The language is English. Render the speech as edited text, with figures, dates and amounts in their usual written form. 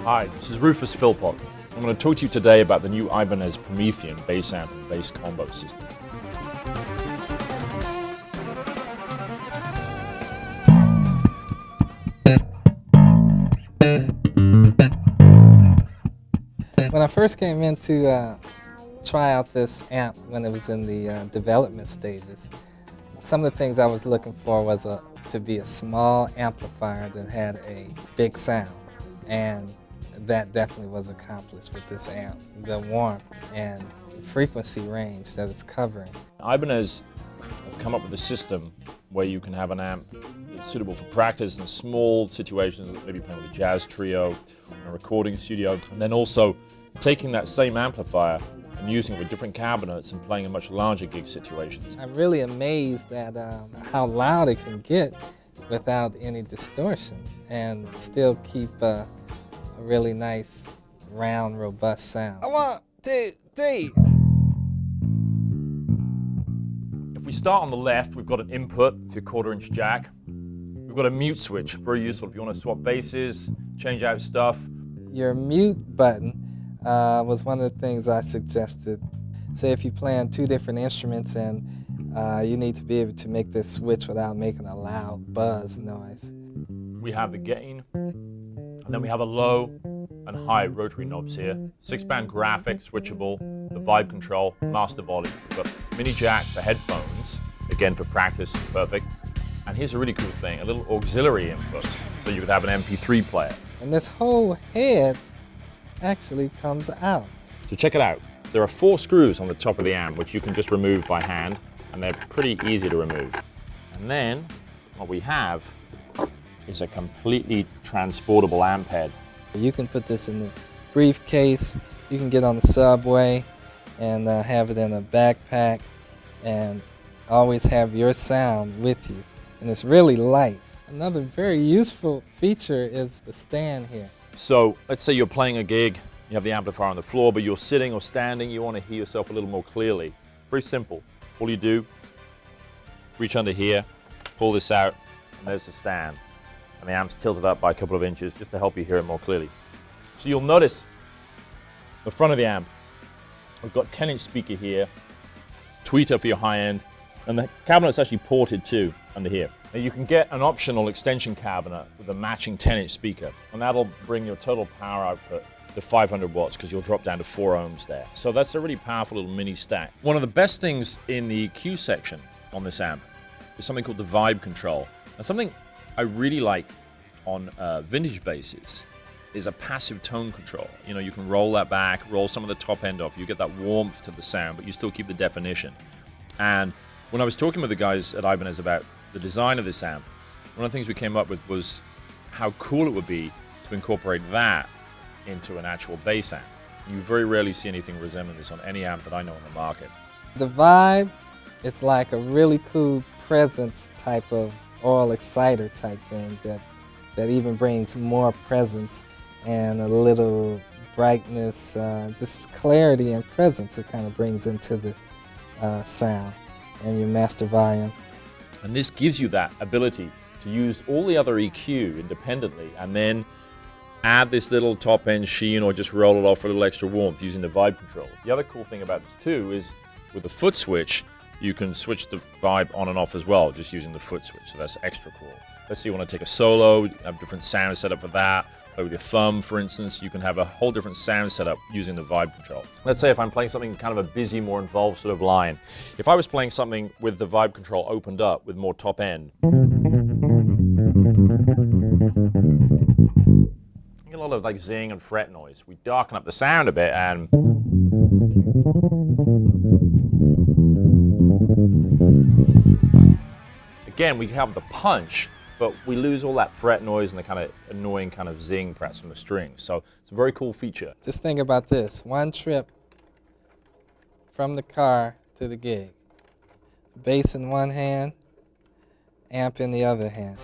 Hi, this is Rufus Philpott. I'm going to talk to you today about the new Ibanez Promethean bass amp and bass combo system. When I first came in to try out this amp when it was in the development stages, some of the things I was looking for was to be a small amplifier that had a big sound, and that definitely was accomplished with this amp. The warmth and frequency range that it's covering. Ibanez have come up with a system where you can have an amp that's suitable for practice in small situations, maybe playing with a jazz trio, in a recording studio, and then also taking that same amplifier and using it with different cabinets and playing in much larger gig situations. I'm really amazed at how loud it can get without any distortion and still keep a really nice, round, robust sound. 1, 2, 3. If we start on the left, we've got an input for your 1/4-inch jack. We've got a mute switch, very useful if you want to swap basses, change out stuff. Your mute button was one of the things I suggested. Say if you play on 2 different instruments and you need to be able to make this switch without making a loud buzz noise. We have the gain, and then we have a low and high rotary knobs here. 6-band graphic, switchable, the vibe control, master volume. We've got mini jack for headphones, again for practice, perfect. And here's a really cool thing, a little auxiliary input, so you could have an MP3 player. And this whole head actually comes out. So check it out. There are 4 screws on the top of the amp, which you can just remove by hand, and they're pretty easy to remove. And then what we have is a completely transportable amp head. You can put this in the briefcase, you can get on the subway and have it in a backpack and always have your sound with you. And it's really light. Another very useful feature is the stand here. So let's say you're playing a gig, you have the amplifier on the floor, but you're sitting or standing, you want to hear yourself a little more clearly. Very simple. All you do, reach under here, pull this out, and there's the stand. And the amp's tilted up by a couple of inches just to help you hear it more clearly. So you'll notice the front of the amp, we've got 10-inch speaker here, tweeter for your high end, and the cabinet's actually ported too under here. Now you can get an optional extension cabinet with a matching 10-inch speaker, and that'll bring your total power output to 500 watts because you'll drop down to 4 ohms there. So that's a really powerful little mini stack. One of the best things in the EQ section on this amp is something called the vibe control. And something I really like on vintage basses is a passive tone control. You know, you can roll that back, roll some of the top end off. You get that warmth to the sound, but you still keep the definition. And when I was talking with the guys at Ibanez about the design of this amp, one of the things we came up with was how cool it would be to incorporate that into an actual bass amp. You very rarely see anything resembling this on any amp that I know on the market. The vibe, it's like a really cool presence type of oral exciter type thing that even brings more presence and a little brightness, just clarity and presence it kind of brings into the sound and your master volume. And this gives you that ability to use all the other EQ independently and then add this little top end sheen or just roll it off for a little extra warmth using the vibe control. The other cool thing about this too is with the foot switch, you can switch the vibe on and off as well, just using the foot switch, so that's extra cool. Let's say you want to take a solo, have different sound set up for that. Play with your thumb, for instance, you can have a whole different sound setup using the vibe control. Let's say if I'm playing something kind of a busy, more involved sort of line. If I was playing something with the vibe control opened up with more top end, you get a lot of like zing and fret noise. We darken up the sound a bit and again, we have the punch, but we lose all that fret noise and the kind of annoying kind of zing perhaps from the strings. So it's a very cool feature. Just think about this, 1 trip from the car to the gig. Bass in one hand, amp in the other hand.